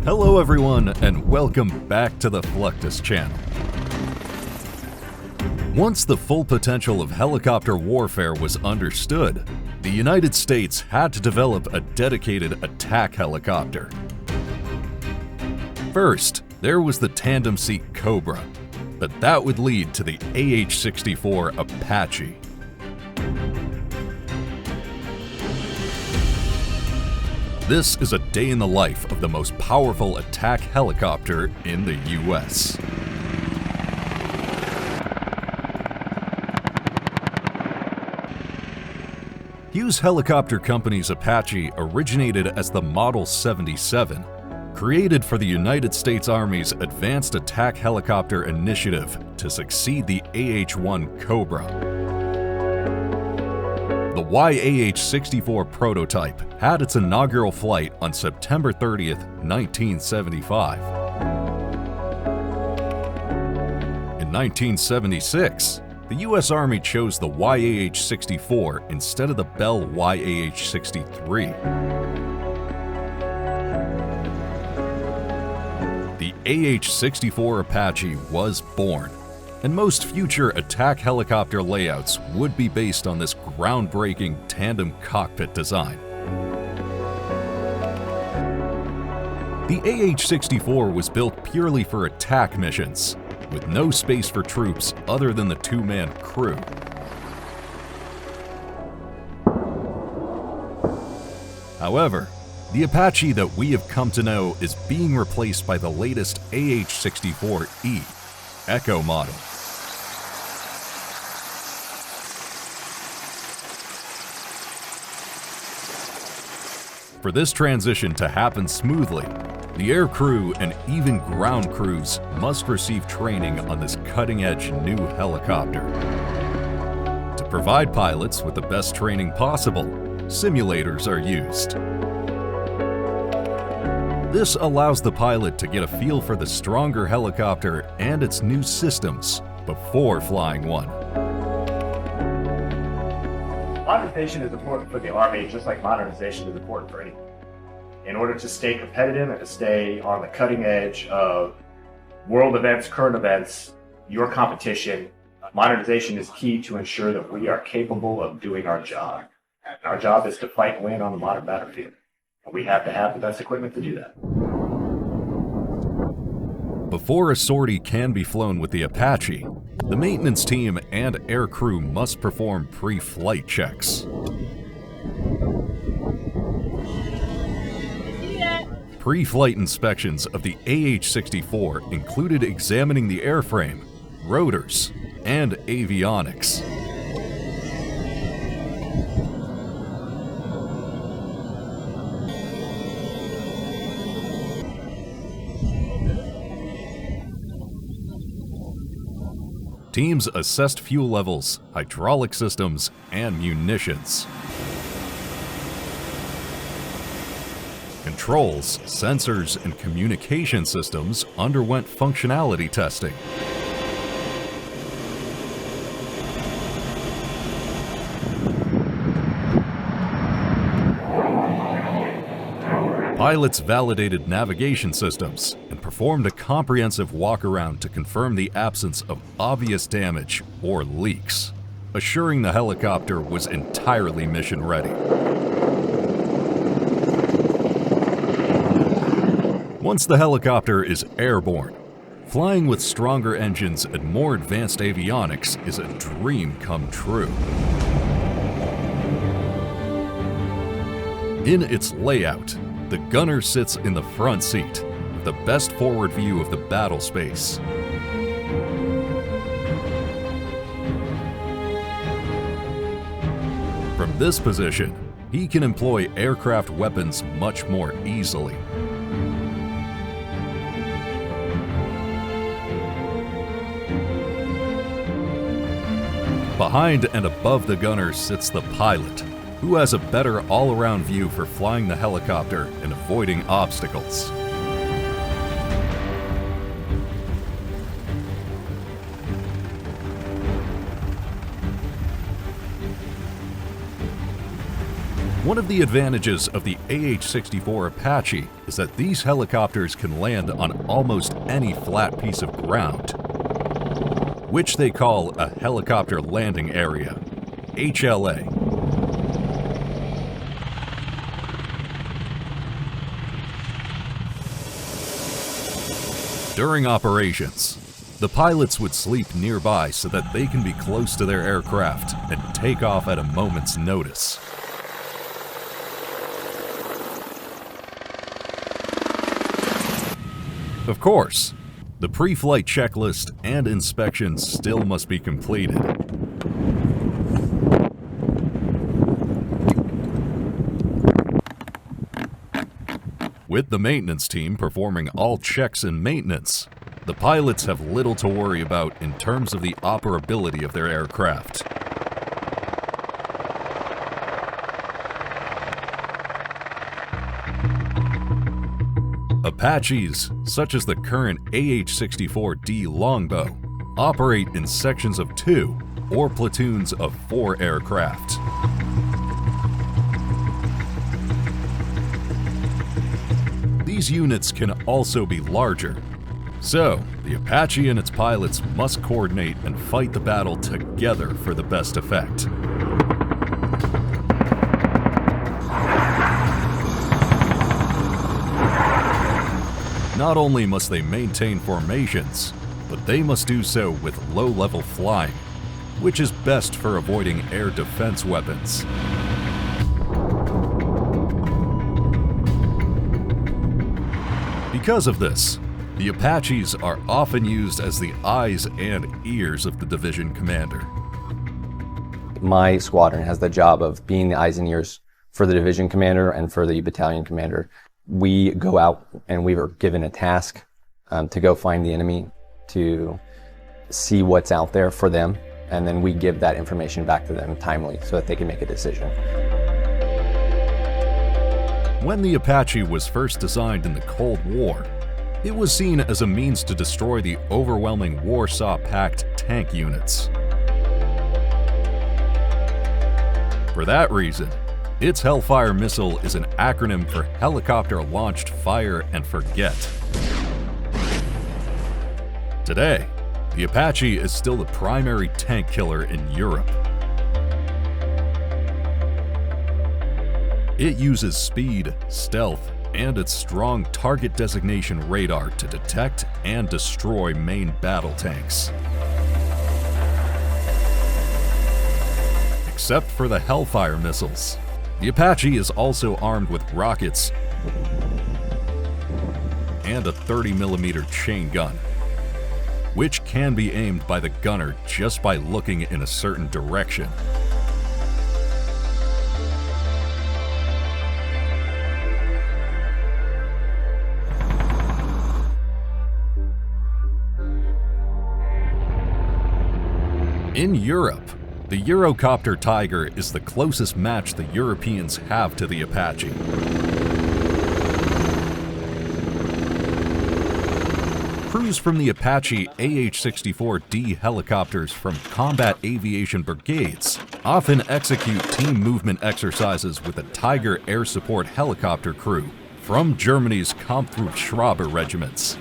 Hello everyone, and welcome back to the Fluctus Channel. Once the full potential of helicopter warfare was understood, the United States had to develop a dedicated attack helicopter. First, there was the tandem seat Cobra, but that would lead to the AH-64 Apache. This is a day in the life of the most powerful attack helicopter in the US. Hughes Helicopter Company's Apache originated as the Model 77, created for the United States Army's Advanced Attack Helicopter Initiative to succeed the AH-1 Cobra. The YAH-64 prototype had its inaugural flight on September 30, 1975. In 1976, the U.S. Army chose the YAH-64 instead of the Bell YAH-63. The AH-64 Apache was born, and most future attack helicopter layouts would be based on this groundbreaking tandem cockpit design. The AH-64 was built purely for attack missions, with no space for troops other than the two-man crew. However, the Apache that we have come to know is being replaced by the latest AH-64E Echo model. For this transition to happen smoothly, the air crew and even ground crews must receive training on this cutting-edge new helicopter. To provide pilots with the best training possible, simulators are used. This allows the pilot to get a feel for the stronger helicopter and its new systems before flying one. Modernization is important for the Army, just like modernization is important for anyone. In order to stay competitive and to stay on the cutting edge of world events, current events, your competition, modernization is key to ensure that we are capable of doing our job. And our job is to fight and win on the modern battlefield. And we have to have the best equipment to do that. Before a sortie can be flown with the Apache, the maintenance team and air crew must perform pre-flight checks. Pre-flight inspections of the AH-64 included examining the airframe, rotors, and avionics. Teams assessed fuel levels, hydraulic systems, and munitions. Controls, sensors, and communication systems underwent functionality testing. Pilots validated navigation systems and performed a comprehensive walk-around to confirm the absence of obvious damage or leaks, assuring the helicopter was entirely mission-ready. Once the helicopter is airborne, flying with stronger engines and more advanced avionics is a dream come true. In its layout, the gunner sits in the front seat, with the best forward view of the battle space. From this position, he can employ aircraft weapons much more easily. Behind and above the gunner sits the pilot, who has a better all-around view for flying the helicopter and avoiding obstacles. One of the advantages of the AH-64 Apache is that these helicopters can land on almost any flat piece of ground, which they call a helicopter landing area, HLA. During operations, the pilots would sleep nearby so that they can be close to their aircraft and take off at a moment's notice. Of course, the pre-flight checklist and inspections still must be completed. With the maintenance team performing all checks and maintenance, the pilots have little to worry about in terms of the operability of their aircraft. Apaches, such as the current AH-64D Longbow, operate in sections of 2 or platoons of 4 aircraft. These units can also be larger, so the Apache and its pilots must coordinate and fight the battle together for the best effect. Not only must they maintain formations, but they must do so with low-level flying, which is best for avoiding air defense weapons. Because of this, the Apaches are often used as the eyes and ears of the division commander. My squadron has the job of being the eyes and ears for the division commander and for the battalion commander. We go out and we are given a task to go find the enemy, to see what's out there for them, and then we give that information back to them timely so that they can make a decision. When the Apache was first designed in the Cold War, it was seen as a means to destroy the overwhelming Warsaw-packed tank units. For that reason, its Hellfire missile is an acronym for Helicopter-Launched Fire and Forget. Today, the Apache is still the primary tank killer in Europe. It uses speed, stealth, and its strong target designation radar to detect and destroy main battle tanks. Except for the Hellfire missiles, the Apache is also armed with rockets and a 30mm chain gun, which can be aimed by the gunner just by looking in a certain direction. In Europe, the Eurocopter Tiger is the closest match the Europeans have to the Apache. Crews from the Apache AH-64D helicopters from combat aviation brigades often execute team movement exercises with the Tiger air support helicopter crew from Germany's Kampfschreiber regiments.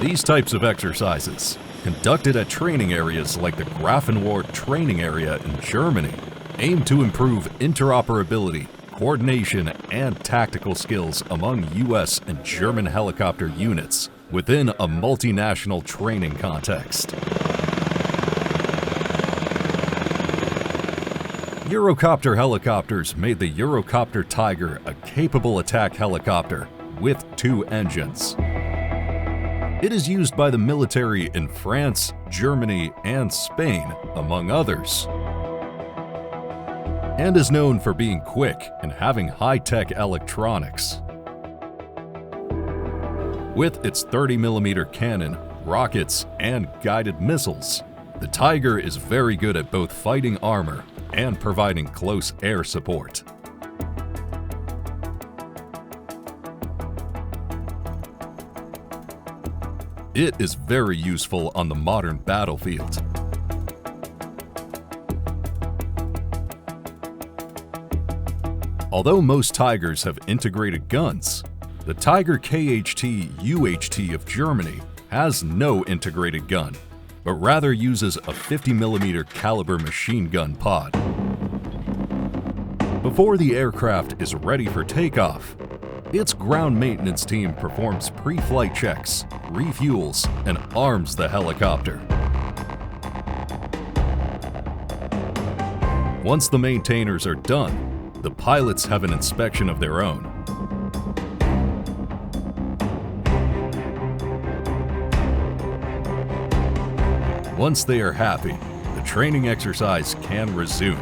These types of exercises, conducted at training areas like the Grafenwort training area in Germany, aim to improve interoperability, coordination, and tactical skills among US and German helicopter units within a multinational training context. Eurocopter helicopters made the Eurocopter Tiger a capable attack helicopter with 2 engines. It is used by the military in France, Germany, and Spain, among others, and is known for being quick and having high-tech electronics. With its 30mm cannon, rockets, and guided missiles, the Tiger is very good at both fighting armor and providing close air support. It is very useful on the modern battlefield. Although most Tigers have integrated guns, the Tiger KHT-UHT of Germany has no integrated gun, but rather uses a 50mm caliber machine gun pod. Before the aircraft is ready for takeoff, its ground maintenance team performs pre-flight checks, refuels, and arms the helicopter. Once the maintainers are done, the pilots have an inspection of their own. Once they are happy, the training exercise can resume.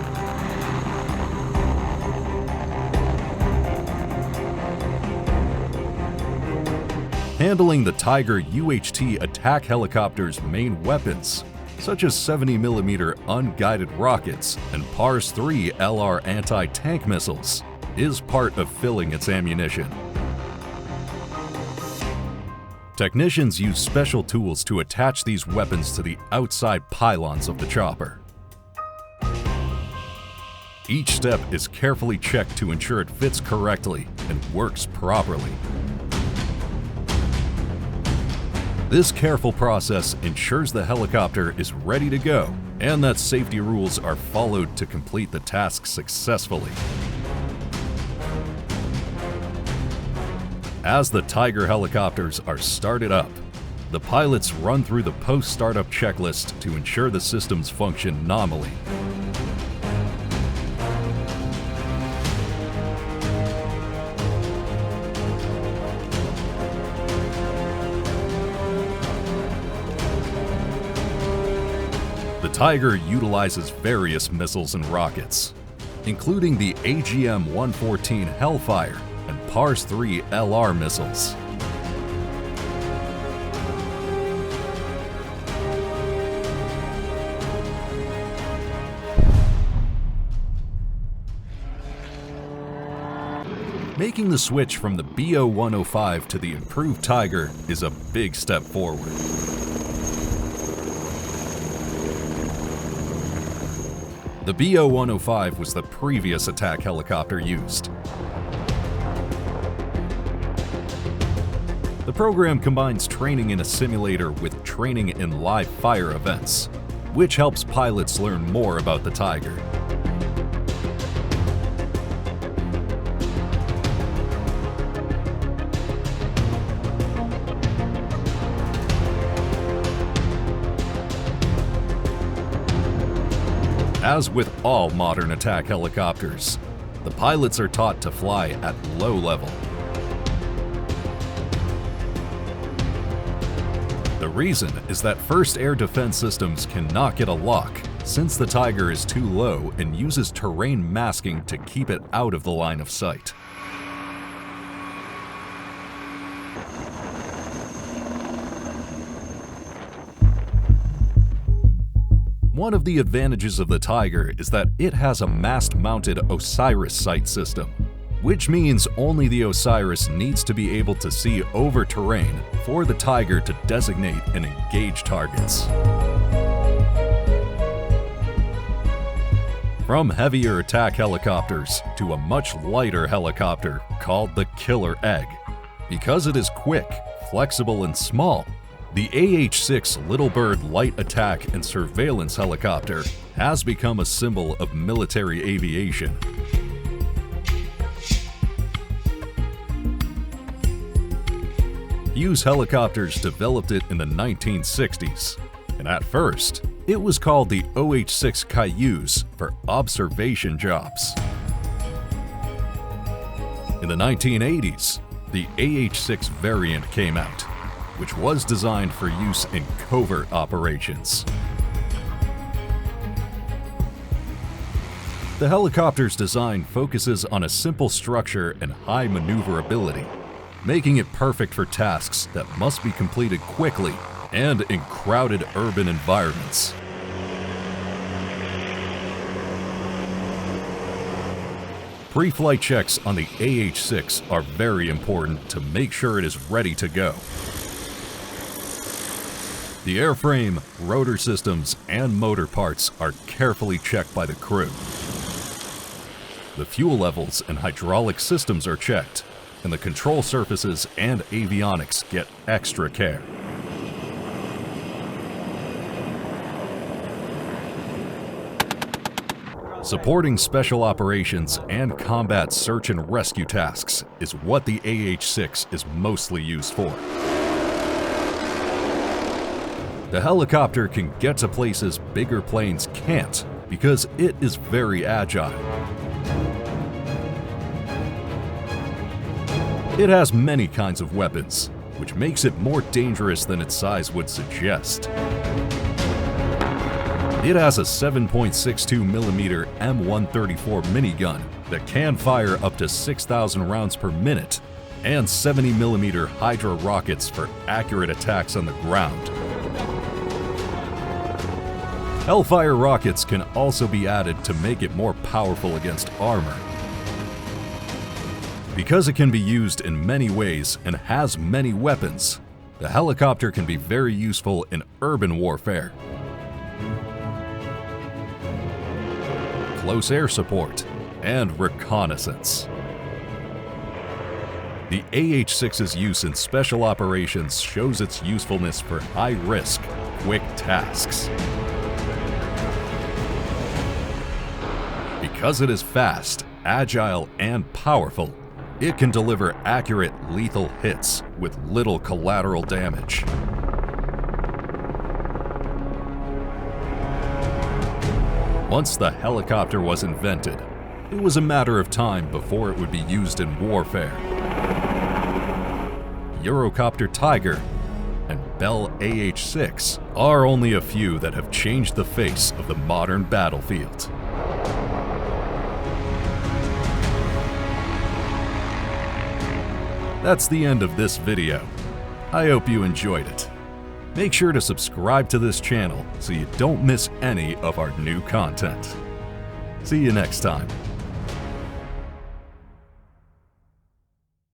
Handling the Tiger UHT attack helicopter's main weapons, such as 70mm unguided rockets and PARS-3 LR anti-tank missiles, is part of filling its ammunition. Technicians use special tools to attach these weapons to the outside pylons of the chopper. Each step is carefully checked to ensure it fits correctly and works properly. This careful process ensures the helicopter is ready to go and that safety rules are followed to complete the task successfully. As the Tiger helicopters are started up, the pilots run through the post-startup checklist to ensure the systems function nominally. The Tiger utilizes various missiles and rockets, including the AGM-114 Hellfire and PARS-3 LR missiles. Making the switch from the BO-105 to the improved Tiger is a big step forward. The BO-105 was the previous attack helicopter used. The program combines training in a simulator with training in live fire events, which helps pilots learn more about the Tiger. As with all modern attack helicopters, the pilots are taught to fly at low level. The reason is that first air defense systems cannot get a lock since the Tiger is too low and uses terrain masking to keep it out of the line of sight. One of the advantages of the Tiger is that it has a mast-mounted OSIRIS sight system, which means only the OSIRIS needs to be able to see over terrain for the Tiger to designate and engage targets. From heavier attack helicopters to a much lighter helicopter called the Killer Egg. Because it is quick, flexible, and small, the AH-6 Little Bird light attack and surveillance helicopter has become a symbol of military aviation. Hughes Helicopters developed it in the 1960s, and at first, it was called the OH-6 Cayuse for observation jobs. In the 1980s, the AH-6 variant came out, which was designed for use in covert operations. The helicopter's design focuses on a simple structure and high maneuverability, making it perfect for tasks that must be completed quickly and in crowded urban environments. Pre-flight checks on the AH-6 are very important to make sure it is ready to go. The airframe, rotor systems, and motor parts are carefully checked by the crew. The fuel levels and hydraulic systems are checked, and the control surfaces and avionics get extra care. Supporting special operations and combat search and rescue tasks is what the AH-6 is mostly used for. The helicopter can get to places bigger planes can't because it is very agile. It has many kinds of weapons, which makes it more dangerous than its size would suggest. It has a 7.62mm M134 minigun that can fire up to 6,000 rounds per minute, and 70mm Hydra rockets for accurate attacks on the ground. Hellfire rockets can also be added to make it more powerful against armor. Because it can be used in many ways and has many weapons, the helicopter can be very useful in urban warfare, close air support, and reconnaissance. The AH-6's use in special operations shows its usefulness for high-risk, quick tasks. Because it is fast, agile, and powerful, it can deliver accurate, lethal hits with little collateral damage. Once the helicopter was invented, it was a matter of time before it would be used in warfare. Eurocopter Tiger and Bell AH-6 are only a few that have changed the face of the modern battlefield. That's the end of this video. I hope you enjoyed it. Make sure to subscribe to this channel so you don't miss any of our new content. See you next time.